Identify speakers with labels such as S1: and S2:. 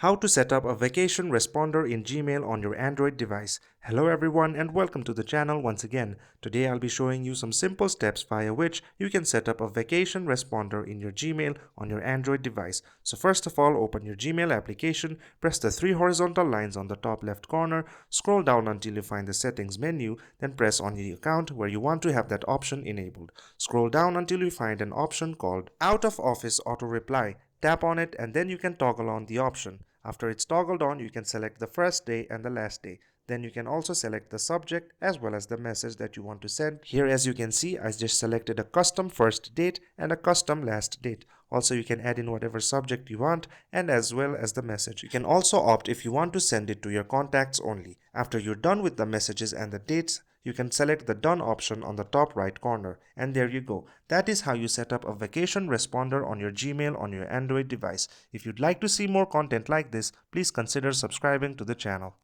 S1: How to set up a vacation responder in Gmail on your Android device. Hello everyone and welcome to the channel once again. Today I'll be showing you some simple steps via which you can set up a vacation responder in your Gmail on your Android device. So first of all, open your Gmail application, press the three horizontal lines on the top left corner, scroll down until you find the settings menu, then press on the account where you want to have that option enabled. Scroll down until you find an option called Out of Office Auto Reply. Tap on it and then you can toggle on the option. After it's toggled on, you can select the first day and the last day. Then you can also select the subject as well as the message that you want to send. Here, as you can see, I just selected a custom first date and a custom last date. Also, you can add in whatever subject you want and as well as the message. You can also opt if you want to send it to your contacts only. After you're done with the messages and the dates, you can select the Done option on the top right corner. And there you go. That is how you set up a vacation responder on your Gmail on your Android device. If you'd like to see more content like this, please consider subscribing to the channel.